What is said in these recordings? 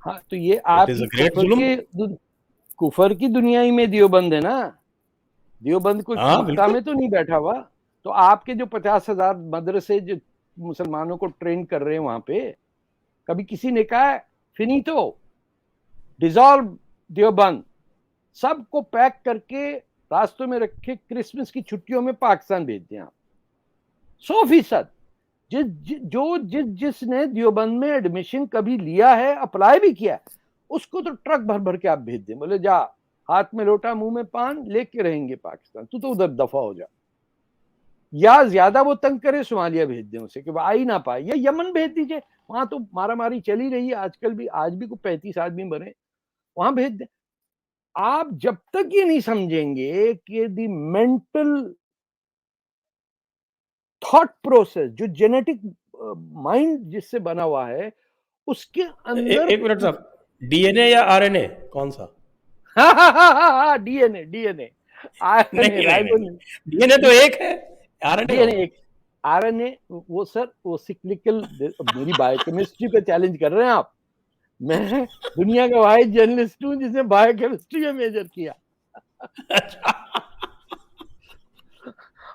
हाँ, तो ये इट इज आपकी अ ग्रेट जुल्म। कुफर की दुनिया ही में देवबंद है ना। देवबंद कोई हाँ मक्का बिल्कुल। में तो नहीं बैठा हुआ। तो आपके जो 50,000 मदरसे जो मुसलमानों को ट्रेन कर रहे हैं वहां पे, कभी किसी ने कहा फिनितो, डिसॉल्व देवबंद, सबको पैक करके रास्तों में रखे, क्रिसमस की छुट्टियों में पाकिस्तान भेज दिया आप। 100%। जिसने देवबंद में एडमिशन कभी लिया है, अप्लाई भी किया है, उसको तो ट्रक भर भर के आप भेज दें, बोले जा, हाथ में लोटा मुंह में पान लेके रहेंगे पाकिस्तान, तू तो उधर दफा हो जा। या ज्यादा वो तंग करे, सोमालिया भेज दें उसे कि वो आ ही ना पाए, या यमन भेज दीजिए, वहां तो मारा मारी चली रही है आजकल भी, आज भी कोई 35 आदमी मरे, वहां भेज दें। आप जब तक ये नहीं समझेंगे कि दी मेंटल थॉट प्रोसेस, जो जेनेटिक माइंड जिससे बना हुआ है, उसके अंदर एक मिनट साहब, डीएनए या आरएनए कौन सा? डीएनए, डीएनए, आरएनए, नहीं नहीं नहीं, राइबोन्यूक्लिक, डीएनए तो एक है, आरएनए कौन डीएनए सा? एक, आरएनए वो सर, वो सिक्लिकल। मेरी बायोकेमिस्ट्री पे चैलेंज कर रहे हैं आप? मैं दुनिया का वाहिद जर्नलिस्ट हूं जिसने बायोकेमिस्ट्री में मेजर किया।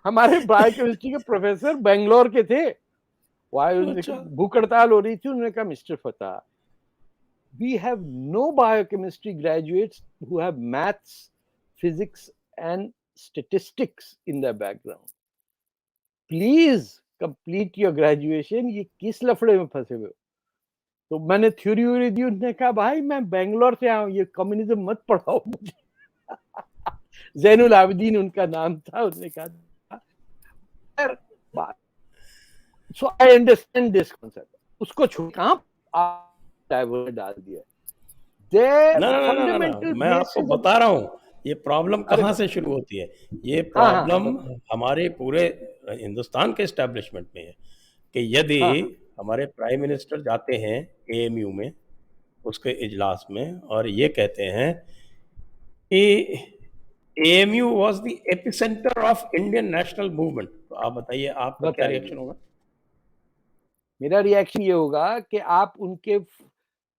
हमारे बायोकेमिस्ट्री के प्रोफेसर बेंगलोर के थे। अच्छा। भूख हड़ताल हो रही थी, उन्होंने कहा mister फता, we have no biochemistry graduates who have maths, physics and statistics in their background. Please complete your graduation. ये किस लफड़े में फंसे हुए हो? तो मैंने थ्योरी व्योरी दी, उन्होंने कहा भाई मैं बेंगलोर से आया हूँ, ये कम्युनिज्म मत पढ़ाओ मुझे। जैनुल आबिदीन उनका नाम था, उसने कहा सो आई अंडरस्टैंड दिस कॉन्सेप्ट। उसको छोड़ कहां डाइवर्ट डाल दिया। ना देयर ना ना ना ना, फंडामेंटल मैं आपको बेसिस ऑफ, बता रहा हूँ ये प्रॉब्लम अरे कहाँ से शुरू होती है। ये हाँ हाँ हाँ प्रॉब्लम हमारे पूरे हिंदुस्तान के एस्टेब्लिशमेंट में है कि यदि हाँ हाँ हमारे प्राइम मिनिस्टर जाते हैं एएमयू में, उसके इजलास में, और ये कहते हैं कि AMU was the epicentre of Indian national movement, तो आप बताइए आपका क्या बताइए। रिएक्शन होगा? मेरा रिएक्शन ये होगा कि आप उनके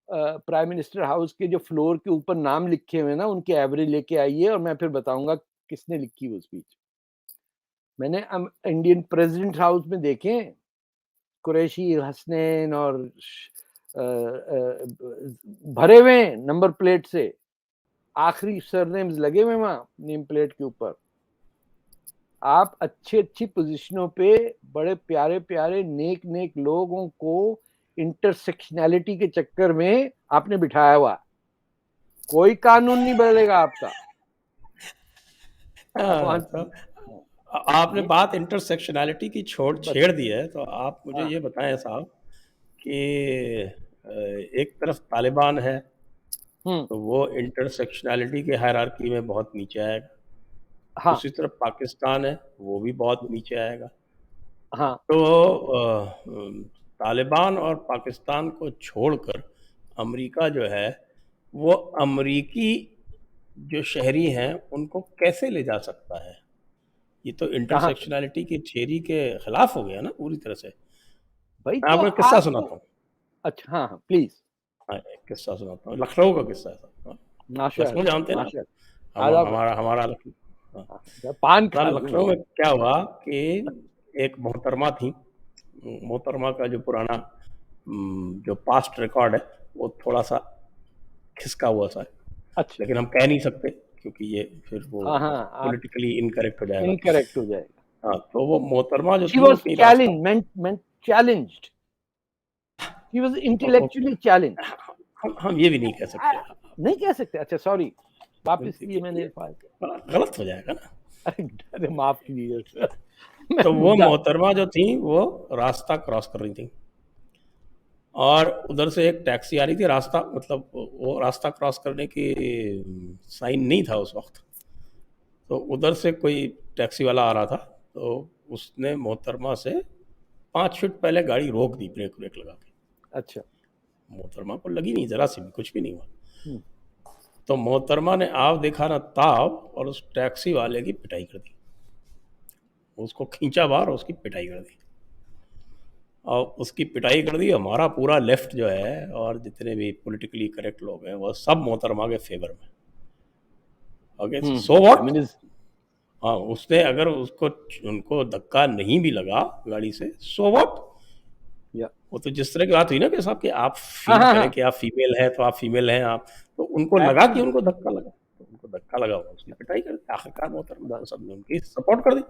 प्राइम मिनिस्टर हाउस के जो फ्लोर के ऊपर नाम लिखे हुए ना, उनके एवरेज लेके आइए और मैं फिर बताऊंगा किसने लिखी वो स्पीच। मैंने इंडियन प्रेसिडेंट हाउस में देखे कुरैशी, हसनैन और भरे हुए नंबर प्लेट से, आखिरी सरनेम्स लगे हुए वहां नेम प्लेट के ऊपर। आप अच्छी अच्छी पोजीशनों पे बड़े प्यारे प्यारे नेक नेक लोगों को इंटरसेक्शनैलिटी के चक्कर में आपने बिठाया हुआ। कोई कानून नहीं बदलेगा आपका। हाँ, कौन तो आपने ये बात इंटरसेक्शनैलिटी की छोड़ बस छेड़ दी है, तो आप मुझे हाँ ये बताएं साहब कि एक तरफ तालिबान है हम्म तो वो इंटरसेक्शनैलिटी के हायरार्की में बहुत नीचे आएगा, हाँ दूसरी तरफ पाकिस्तान है वो भी बहुत नीचे आएगा। हाँ तो तालिबान और पाकिस्तान को छोड़कर अमेरिका जो है वो अमेरिकी जो शहरी हैं उनको कैसे ले जा सकता है? ये तो कहाँ से इंटरसेक्शनैलिटी की थियरी के खिलाफ हो गया ना पूरी तरह से। भाई? मैं तो आपको एक किस्सा आपको, सुनाता हूँ। अच्छा हाँ हाँ प्लीज। हाँ, एक किस्सा सुनाता हूँ, लखनऊ का किस्सा है साहब। हाँ, माशा लखनऊ जानते हैं ना आप? माशा, हम आदाब। हमारा हमारा लखनऊ। हाँ, पान ना खा लूँ लखनऊ में क्या हुआ कि एक मोहतरमा थी। मोहतरमा का जो पुराना जो पास्ट रिकॉर्ड है वो थोड़ा सा खिसका हुआ सा है, अच्छा लेकिन हम कह नहीं सकते क्योंकि ये फिर वो हाँ हाँ, आप पॉलिटिकली इनकरेक्ट हो जाएगा। इनकरेक्ट हो जाएगा। हाँ, तो वो मोहतरमा जो शी थी वो वॉज कहीं रास्ता, challenge meant challenged, she was तो इंटेलेक्चुअली चैलेंज्ड। हम ये भी नहीं कह सकते। नहीं कह सकते, अच्छा सॉरी, वापस ये मैंने ये गलत हो जाएगा ना। अरे माफ कीजिए सर, मैं तो वो मुद्दा। मोहतरमा जो थी वो रास्ता क्रॉस कर रही थी और उधर से एक टैक्सी आ रही थी। रास्ता मतलब वो रास्ता क्रॉस करने की साइन नहीं था उस वक्त, तो उधर से कोई टैक्सी वाला आ रहा था, तो उसने मोहतरमा से 5 फीट पहले गाड़ी रोक दी ब्रेक ब्रेक लगा के। अच्छा मोहतरमा को लगी नहीं जरा सी भी, कुछ भी नहीं हुआ। हम्म, तो मोहतरमा ने आव देखा ना ताव और उस टैक्सी वाले की पिटाई कर दी, उसको खींचा बाहर और उसकी पिटाई कर दी। और उसकी पिटाई कर दी। हमारा पूरा लेफ्ट जो है और जितने भी पॉलिटिकली करेक्ट लोग हैं वो सब मोहतरमा के फेवर में। Okay, so what. फेमिनिस्ट हाँ, उसने अगर उसको उनको धक्का नहीं भी लगा गाड़ी से, सो व्हाट। या वो तो जिस तरह की बात हुई ना कि साहब कि आप हाँ फील हाँ करें हाँ कि आप फीमेल हैं तो आप फीमेल हैं, आप तो उनको लगा कि एक्चुअली उनको धक्का लगा, तो उनको धक्का लगा होगा, उसकी पिटाई कर दी। आखिरकार मोहतरमा तो सबने उनकी सपोर्ट कर दी।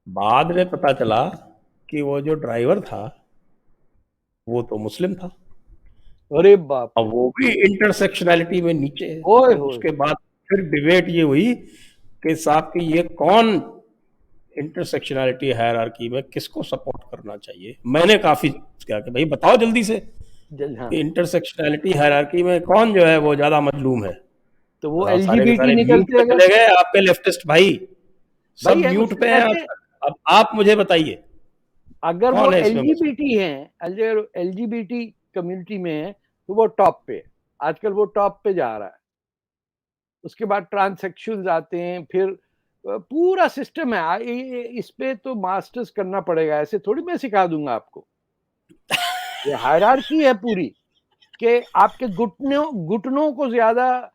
बाद में पता चला कि वो जो ड्राइवर था वो तो मुस्लिम था। अरे बाप अब रे, वो भी इंटरसेक्शनैलिटी में नीचे है। ओए तो होए उसके बाद फिर डिबेट ये हुई कि साहब कि ये कौन इंटरसेक्शनैलिटी हायरार्की में किसको सपोर्ट करना चाहिए। मैंने काफी क्या कि भाई बताओ जल्दी से हाँ, कि इंटरसेक्शनैलिटी हायरार्की में कौन जो है वो ज्यादा मजलूम है। तो वो तो सारे के एलजीबीटी सारे म्यूट निकलते पे अगर चले गए आपके लेफ्टिस्ट भाई, भाई सब है म्यूट उसमें पे हैं आज कैसे, तक। अब आप मुझे बताइए अगर वो कौन है इसमें मजलूम। एलजीबीटी हैं, अगर एलजीबीटी कम्युनिटी में है तो वो टॉप पे है। आजकल वो टॉप पे जा रहा है। उसके बाद ट्रांससेक्सुअल्स आते हैं, फिर पूरा सिस्टम है। इस पे तो मास्टर्स करना पड़ेगा, ऐसे थोड़ी मैं सिखा दूंगा आपको। ये हायरार्की है पूरी, कि आपके घुटनों घुटनों को ज्यादा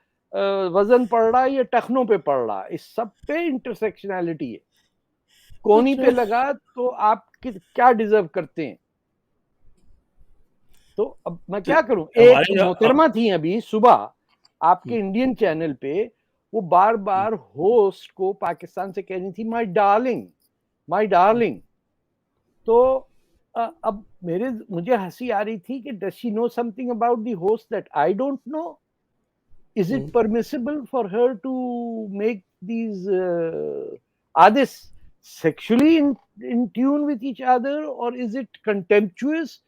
वजन पड़ रहा है, ये टखनों पे पड़ रहा है, इस सब पे इंटरसेक्शनैलिटी है। कोनी पे अच्छा, लगा तो आप क्या डिजर्व करते हैं। तो अब मैं तो क्या करूं। एक हमारे जो मोहतरमा थी अभी सुबह आपके इंडियन चैनल पे, वो बार बार होस्ट को पाकिस्तान से कह रही थी माय डार्लिंग, माय डार्लिंग। तो अब मुझे हंसी आ रही थी कि does she know something about the host that I don't know. Is it permissible for her to make these are they sexually in tune with each other or is it contemptuous?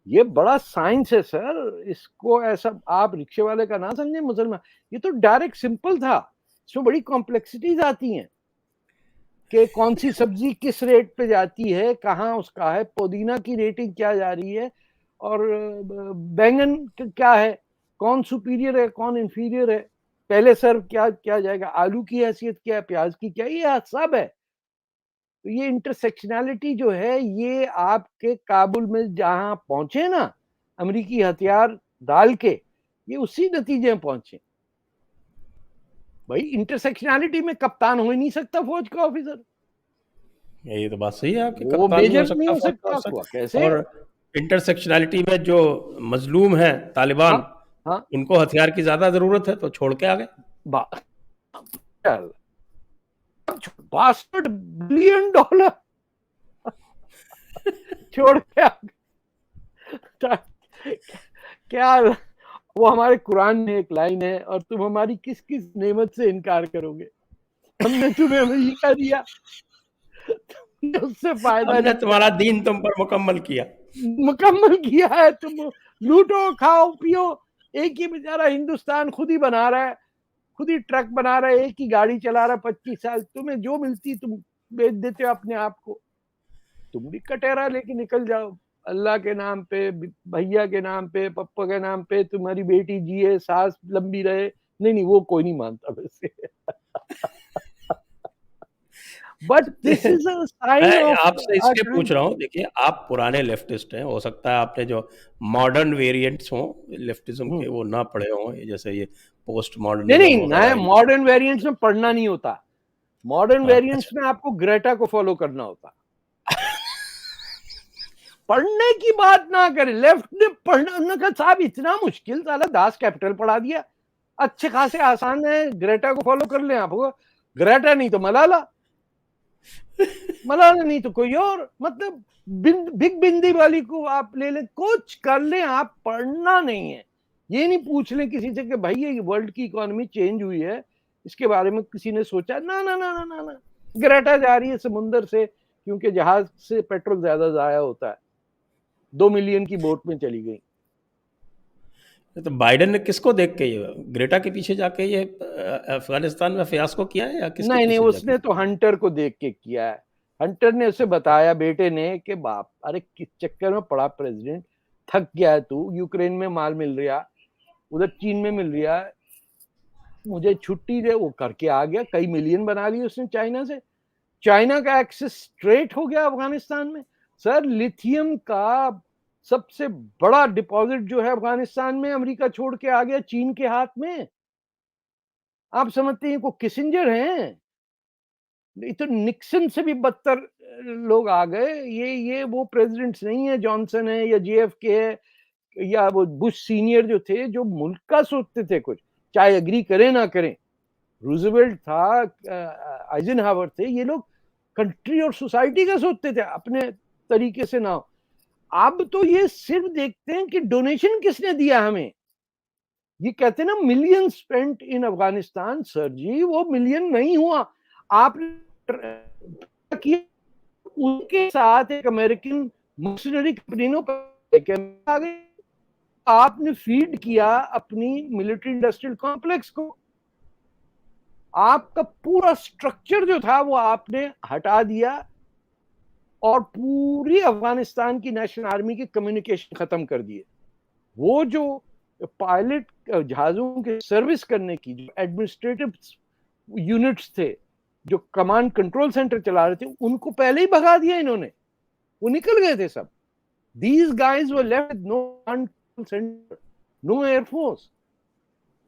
ये बड़ा science है sir, इसको ऐसा आप रिक्शे वाले का ना समझे मुसलमान। ये तो डायरेक्ट सिंपल था, इसमें बड़ी कॉम्प्लेक्सिटीज आती हैं कि कौन सी सब्जी किस रेट पे जाती है, कहाँ उसका है, पुदीना की रेटिंग क्या जा रही है, और बैंगन क्या है, कौन सुपीरियर है कौन इंफीरियर है, पहले सर्व क्या क्या जाएगा, आलू की हैसियत क्या है, प्याज की क्या, ये सब है। तो ये इंटरसेक्शनैलिटी जो है, ये आपके काबुल में जहां पहुंचे ना अमेरिकी हथियार डाल के, ये उसी नतीजे में पहुंचे। भाई इंटरसेक्शनैलिटी में कप्तान हो ही नहीं सकता फौज का ऑफिसर, ये तो बात सही है आपकी, वो कप्तान नहीं हो मेजर नहीं सकता हो फौज का सकता, अफसर। हुआ कैसे। और इंटरसेक्शनैलिटी में जो मजलूम है हाँ तालिबान, हाँ, उनको हथियार की ज्यादा जरूरत है तो छोड़ के आ गए। $62 बिलियन छोड़ के क्या। वो हमारे कुरान में एक लाइन है, और तुम हमारी किस किस नेमत से इनकार करोगे, हमने तुम्हें अमेरिका दिया, तुमने उससे फायदा हमने नहीं तुम्हारा उठाया, दीन तुम पर मुकम्मल किया। मुकम्मल किया है, तुम लूटो खाओ पियो। एक ही बेचारा हिंदुस्तान खुद ही बना रहा है, खुद ही ट्रक बना रहा है, एक ही गाड़ी चला रहा है 25 साल, तुम्हें जो मिलती तुम बेच देते हो अपने आप को। तुम भी कटेरा लेके निकल जाओ, अल्लाह के नाम पे, भैया के नाम पे, पप्पा के नाम पे, तुम्हारी बेटी जिए, सास लंबी रहे। नहीं नहीं, वो कोई नहीं मानता वैसे। But this is a sign मैं ऑफ आपसे आवर इसलिए टाइम। पूछ रहा हूँ, देखिए आप पुराने लेफ्टिस्ट हैं, हो सकता है आपने जो मॉडर्न वेरिएंट्स हों लेफ्टिज्म के वो ना पढ़े हों, जैसे ये पोस्ट नहीं मॉडर्निज्म नहीं, वगैरह नए मॉडर्न वेरिएंट्स में पढ़ना नहीं होता, मॉडर्न हाँ, वेरिएंट्स अच्छा। में आपको ग्रेटा को फॉलो करना होता। पढ़ने की बात ना करें, लेफ्ट ने पढ़ना, उन्होंने कहा साहब इतना मुश्किल, साला दास कैपिटल पढ़ा दिया, अच्छे खासे आसान है, ग्रेटा को फॉलो कर लें आप। ग्रेटा नहीं तो मलाला, मलाला नहीं तो कोई और, मतलब बिग बिंदी वाली को आप ले लें, कुछ कर लें, आप पढ़ना नहीं है। ये नहीं पूछ लें किसी से कि भाई ये वर्ल्ड की इकोनॉमी चेंज हुई है, इसके बारे में किसी ने सोचा, ना ना ना ना ना ना। ग्रेटा जा रही है समुंदर से, क्योंकि जहाज से पेट्रोल ज्यादा जाया होता है, 2 मिलियन की बोट में चली गई। तो बाइडेन ने किसको देख के ये ग्रेटा के पीछे जाके ये अफगानिस्तान में फियास्को किया है या किसके नहीं नहीं, पीछे जाके उसने तो हंटर को देख के किया है। हंटर ने उसे बताया बेटे ने कि बाप, अरे किस चक्कर में पड़ा प्रेसिडेंट, थक गया है तू, यूक्रेन में माल मिल रहा, उधर चीन में मिल रहा है, मुझे छुट्टी दे। वो करके आ गया, कई मिलियन बना लिए उसने चाइना से, चाइना का एक्सेस स्ट्रेट हो गया अफगानिस्तान में। सर लिथियम का सबसे बड़ा डिपॉजिट जो है अफगानिस्तान में अमेरिका छोड़ के आ गया चीन के हाथ में। आप समझते हैं को किसिंजर हैं? ये तो निक्सन से भी बदतर लोग आ गए। ये वो प्रेसिडेंट्स नहीं है, जॉनसन है या जेएफके है या वो बुश सीनियर जो थे, जो मुल्क का सोचते थे कुछ, चाहे एग्री करें ना करें। रूजवेल्ट था, आइजनहावर थे, ये लोग कंट्री और सोसाइटी का सोचते थे, अपने तरीके से ना। अब तो ये सिर्फ देखते हैं कि डोनेशन किसने दिया हमें। ये कहते हैं ना million spent in Afghanistan. Sir जी वो मिलियन नहीं हुआ। आपने किया उनके साथ एक अमेरिकन मर्सनरी कंपनियों पर आ गए। आपने फीड किया अपनी मिलिट्री इंडस्ट्रियल कॉम्प्लेक्स को। आपका पूरा स्ट्रक्चर जो था वो आपने हटा दिया और पूरी अफगानिस्तान की नेशनल आर्मी की कम्युनिकेशन खत्म कर दिए। वो जो पायलट जहाजों के सर्विस करने की जो एडमिनिस्ट्रेटिव यूनिट्स थे, जो कमांड कंट्रोल सेंटर चला रहे थे, उनको पहले ही भगा दिया इन्होंने। वो निकल गए थे सब। These guys were left with no control center, no air force.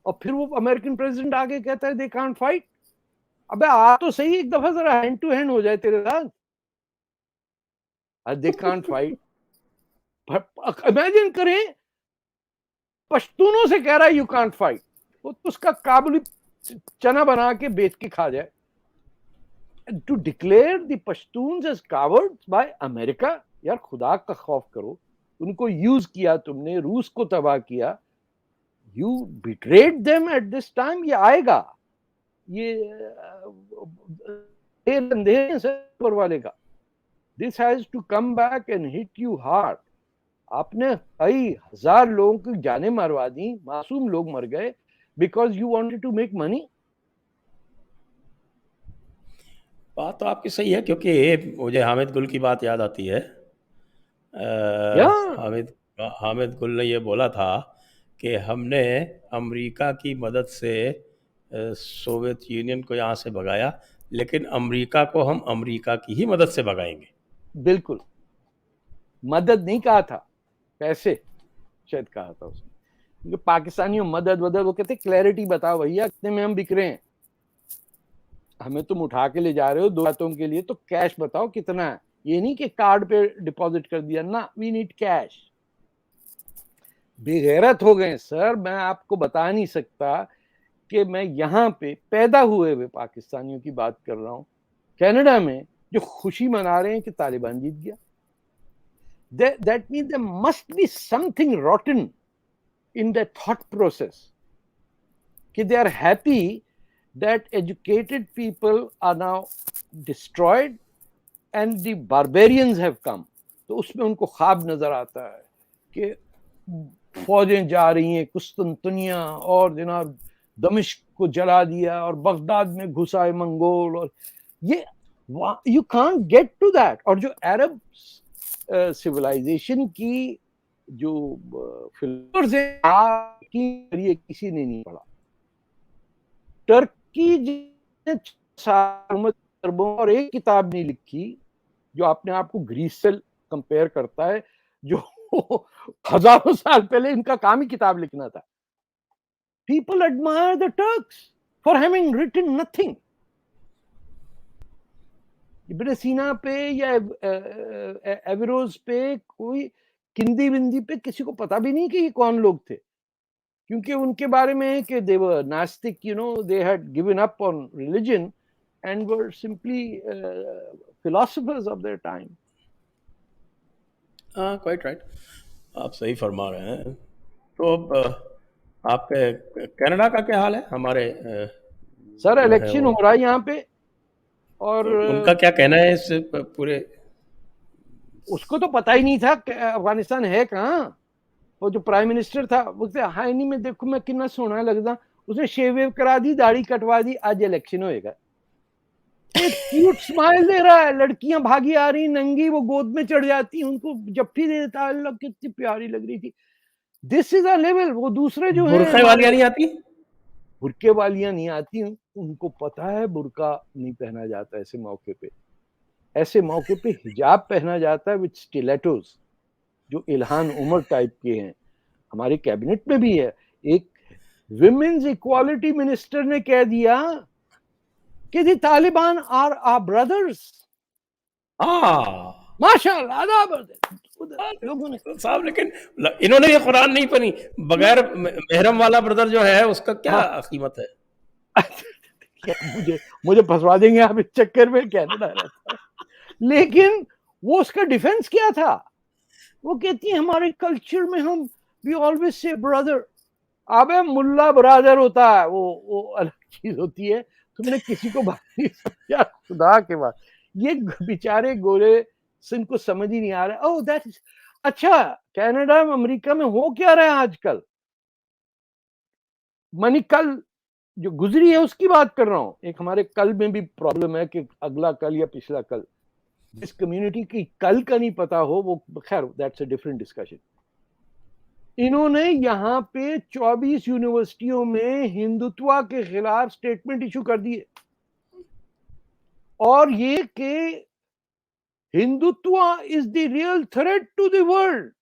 और फिर वो अमेरिकन प्रेसिडेंट आके कहता है दे कांट फाइट। अबे आ तो सही एक दफा जरा हैंड टू हैंड हो जाए तेरे साथ। They can't fight. इमेजिन करें पश्तूनों से कह रहा है यू कांट फाइट, वो तो उसका काबुली चना बना के बेच के खा जाए। To declare the Pashtuns as cowards by America, यार खुदा का खौफ करो। उनको यूज किया तुमने, रूस को तबाह किया। You betrayed them at this time. ये आएगा, ये अंधेरे से ऊपर वाले का। This has to come back and hit you hard. आपने कई हजार लोगों की जानें मरवा दी, मासूम लोग मर गए because you wanted to make money. बात तो आपकी सही है, क्योंकि मुझे हामिद गुल की बात याद आती है। हामिद हामिद गुल ने ये बोला था कि हमने अमेरिका की मदद से सोवियत यूनियन को यहाँ से भगाया, लेकिन अमेरिका को हम अमेरिका की ही मदद से भगाएंगे। बिल्कुल, मदद नहीं कहा था, पैसे शायद कहा था उसने। क्योंकि पाकिस्तानियों मदद वदद, वो कहते क्लैरिटी बताओ भैया कितने में हम बिक रहे हैं। हमें तुम उठा के ले जा रहे हो 2 बातों के लिए, तो कैश बताओ कितना है। ये नहीं कि कार्ड पे डिपॉजिट कर दिया ना, वी नीड कैश। बेगैरत हो गए सर। मैं आपको बता नहीं सकता कि मैं यहाँ पे पैदा हुए हुए पाकिस्तानियों की बात कर रहा हूँ, कनाडा में, जो खुशी मना रहे हैं कि तालिबान जीत गया। That means there must be something rotten in their thought process. कि they are happy that educated people are now destroyed and the barbarians have come. तो उसमें उनको ख्वाब नजर आता है कि फौजें जा रही हैं कुस्तुनतुनिया और जनाब दमिश्क को जला दिया और बगदाद में घुसाए मंगोल। और ये you can't get to that. और जो अरब सिविलाइजेशन की जो फिलोसफर्स हैं की किसी ने नहीं पढ़ा। टर्की और एक किताब नहीं लिखी जो अपने आप को ग्रीस से कंपेयर करता है, जो हजारों साल पहले इनका काम ही किताब लिखना था। People admire the Turks for having written nothing. इब्न सीना पे या एवेरोज पे कोई किंदी बिंदी पे किसी को पता भी नहीं कि ये कौन लोग थे, क्योंकि उनके बारे में है कि they were Gnostic, you know, they had given up on religion and were simply philosophers of their time. हाँ, क्वाइट राइट, आप सही फरमा रहे हैं। तो अब आपके कनाडा का क्या हाल है? हमारे सर इलेक्शन हो रहा है यहाँ पे, और उनका क्या कहना है इस पूरे? उसको तो पता ही नहीं था कि अफगानिस्तान है कहाँ। वो जो प्राइम मिनिस्टर था वो हाय नहीं, मैं देखो मैं कितना सोना लगता, उसने शेव वेव करा दी, दाढ़ी कटवा दी, आज इलेक्शन होएगा। एक क्यूट स्माइल दे रहा है, लड़कियां भागी आ रही नंगी, वो गोद में चढ़ जाती, उनको जप्फी दे देता, अल्लाह कितनी प्यारी लग रही थी। This is a level. वो दूसरे जो है बुरखे वालियां नहीं आती, बुरके वालियां नहीं आती, उनको पता है बुरका नहीं पहना जाता ऐसे मौके पे। ऐसे मौके पे हिजाब पहना जाता है विद स्टिलेटोज, जो इल्हान उमर टाइप के हैं। हमारे कैबिनेट में भी है। एक विमेन्स इक्वालिटी मिनिस्टर ने कह दिया कि दी तालिबान आर आवर ब्रदर्स। हाँ माशाल्लाह, लोगों ने साहब, लेकिन इन्होंने ये कुरान नहीं पढ़ी, बगैर महरम वाला ब्रदर जो है उसका क्या हाँ कीमत है? मुझे मुझे फंसवा देंगे आप इस चक्कर में, कनाडा रहता है। लेकिन वो उसका डिफेंस क्या था? वो कहती है हमारे कल्चर में हम वी ऑलवेज से ब्रदर। अबे मुल्ला ब्रदर होता है, वो अलग चीज होती है। तुमने किसी को भाई समझा खुदा के बाद? ये बेचारे गोरे सिंह को समझ ही नहीं आ रहा। ओह दैट इज अच्छा। कनाडा अमेरिका में हो क्या रहा है आजकल? मनी कल जो गुजरी है उसकी बात कर रहा हूं। एक हमारे कल में भी प्रॉब्लम है कि अगला कल या पिछला कल, जिस कम्युनिटी की कल का नहीं पता हो वो, खैर दैट्स अ डिफरेंट डिस्कशन। इन्होंने यहाँ पे 24 यूनिवर्सिटियों में हिंदुत्व के खिलाफ स्टेटमेंट इशू कर दिए, और ये कि Hindutva is the real threat to the world.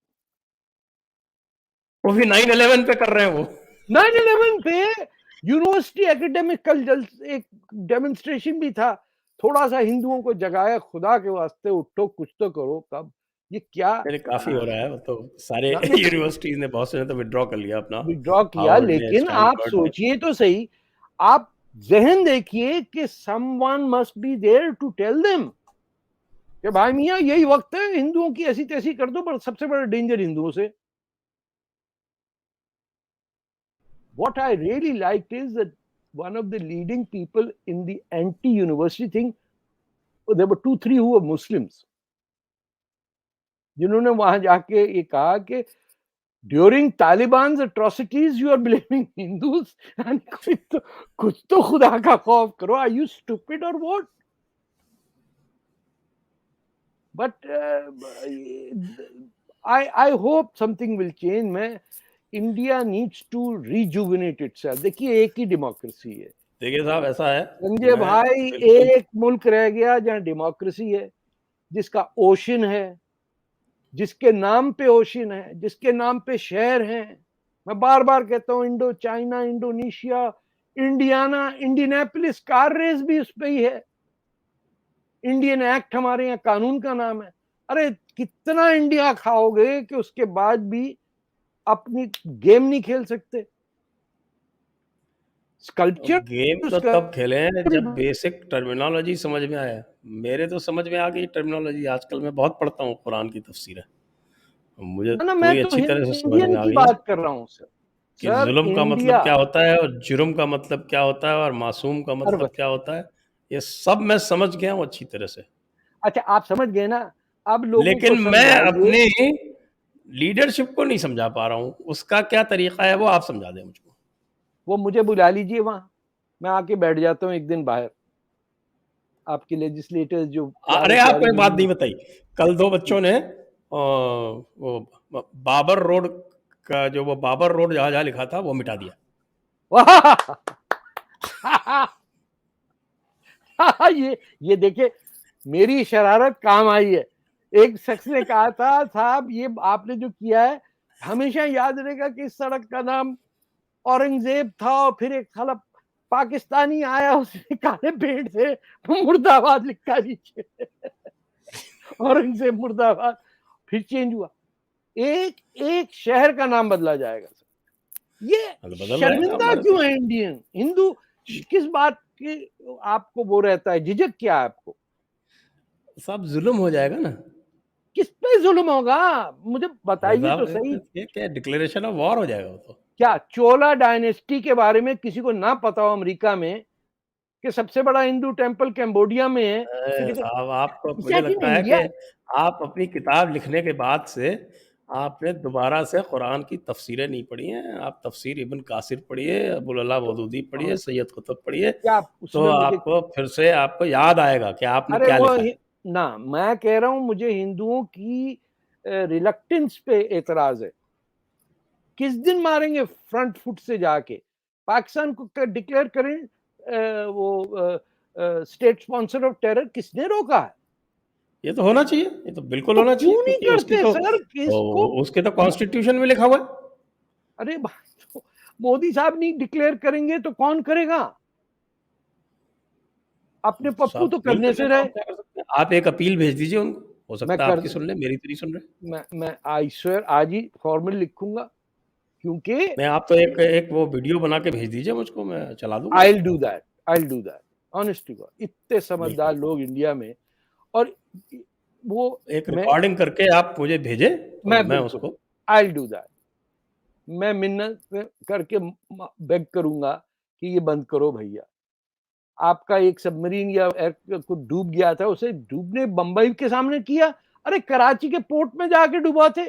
वो भी 9/11 पे कर रहे हैं वो। 9/11 पे यूनिवर्सिटी एकेडमिक कल एक डेमोन्स्ट्रेशन भी था, थोड़ा सा हिंदुओं को जगाया, खुदा के वास्ते उठो कुछ तो करो। कब ये क्या काफी हो रहा है, तो सारे यूनिवर्सिटीज ने, बहुत से ने तो विड्रॉ कर लिया अपना। विड्रॉ किया। हार्वर्ड ने, लेकिन आप स्टैनफोर्ड ने। सोचिए तो सही, आप जहन देखिए कि someone must be there to tell them कि भाई मियां यही वक्त है, हिंदुओं की ऐसी तैसी कर दो, पर सबसे बड़ा डेंजर हिंदुओं से। What I really liked is that one of the leading people in the anti-university thing, there were 2-3 who were Muslims, जिन्होंने वहां जाके ये कहा कि during Taliban atrocities you are blaming Hindus, and कुछ तो खुदा का खौफ करो। Are you stupid or what? But I hope something will change। मैं India needs to rejuvenate itself. देखिए एक ही डेमोक्रेसी है। देखिए साहब, ऐसा है, संजय मैं भाई, बिल्कुल एक मुल्क रह गया जहां डेमोक्रेसी है, जिसका ओशन है, जिसके नाम पे ओशन है, जिसके नाम पे शहर हैं। मैं बार बार कहता हूं, Indo China, Indonesia, Indiana, Indianapolis car race भी उस पे ही है। इंडियन एक्ट हमारे यहाँ कानून का नाम है। अरे कितना इंडिया खाओगे कि उसके बाद भी अपनी गेम नहीं खेल सकते? स्कल्पचर गेम तो तब खेले हैं जब बेसिक टर्मिनोलॉजी समझ में आया। मेरे तो समझ में आ गई टर्मिनोलॉजी, आजकल मैं बहुत पढ़ता हूँ कुरान की तफसीरें, मुझे ना, मैं पूरी तो अच्छी तरह से समझ में इंडियन आ की गई है बात कर रहा हूँ सर। कि सर जुल्म का मतलब इंडिया, क्या होता है, और जुर्म का मतलब क्या होता है, और मासूम का मतलब क्या होता है। ये सब मैं समझ गया हूँ अच्छी तरह से। अच्छा आप समझ गए ना? अब लोगों को लेकिन मैं समझाइए। अपनी लीडरशिप को नहीं समझा पा रहा हूँ, उसका क्या तरीका है वो आप समझा दें मुझको। वो मुझे बुला लीजिए वहां, मैं आके बैठ जाता हूँ एक दिन बाहर। आपके लेजिस्लेटर्स जो प्यारे अरे आपको प्यारे एक बात नहीं बताई, कल दो बच्चों ने वो बाबर रोड का, जो वो बाबर रोड जहाँ जहाँ लिखा था वो मिटा दिया। ये देखिए, मेरी शरारत काम आई है। एक शख्स ने कहा था, साहब ये आपने जो किया है हमेशा याद रहेगा कि इस सड़क का नाम औरंगजेब था, और फिर एक साला पाकिस्तानी आया, उसने काले पेंट से मुर्दाबाद लिखा नीचे। औरंगजेब मुर्दाबाद, फिर चेंज हुआ। एक एक शहर का नाम बदला जाएगा सर। ये बदल रहा है शर्मिंदा साहब। क्यों है इंडियन हिंदू? किस बात की आपको वो रहता है, झिझक क्या है आपको? साहब जुल्म हो जाएगा ना। किस पे जुल्म होगा? मुझे अरे बताइए तो साहब, सही। ये क्या डिक्लेरेशन ऑफ वॉर हो जाएगा वो तो। क्या चोला डायनेस्टी के बारे में किसी को ना पता हो अमेरिका में कि सबसे बड़ा हिंदू टेंपल कैम्बोडिया में है? साहब आपको, इज मुझे दैट इन लगता है कि इंडिया? आप अपनी किताब लिखने के बाद से आपने दोबारा से कुरान की तफसीरें नहीं पढ़ी हैं। आप तफसीर इब्न कासिर पढ़िए, अबुल अला तो मौदूदी पढ़िए, सैयद कुतुब पढ़िए, क्या तो उसमें मुझे, आपको फिर से आपको याद आएगा कि आपने अरे क्या वो लिखा है। ना, मैं कह रहा हूं मुझे हिंदुओं की रिलक्टेंस पे एतराज है। किस दिन मारेंगे फ्रंट फुट से जाके? पाकिस्तान को डिक्लेयर करें वो स्टेट स्पॉन्सर ऑफ टेरर, किसने रोका है? ये तो होना चाहिए, ये तो बिल्कुल तो होना चाहिए, क्यों नहीं क्योंकि करते सर? किसको? उसके तो कॉन्स्टिट्यूशन में लिखा हुआ है। अरे भाई, मोदी साहब नहीं डिक्लेयर करेंगे तो कौन करेगा? अपने पप्पू साहब तो बोल करने देंगे से तो रहे। हम क्या कर सकते हैं? आप एक अपील भेज दीजिए उनको, हो मैं सकता है कर आपकी सुन ले, मेरी तो नहीं सुन रहे। मैं आई स्वेयर आज ही फॉर्मल लिखूंगा, क्योंकि मैं आप तो एक एक वो वीडियो बना के भेज दीजिए मुझको, मैं चला दूंगा। I do that, I do that, honest to God. इतने समझदार बिल्कुल, लोग इंडिया में, और वो एक मैं रिकॉर्डिंग करके आप मुझे भेजें, तो मैं मैं बिल्कुल उसको आई डू दैट। मैं मिन्नत करके बेग करूंगा कि ये बंद करो भैया। आपका एक सबमरीन या कुछ डूब गया था, उसे डूबने बंबई के सामने किया। अरे कराची के पोर्ट में जाके डुबा थे।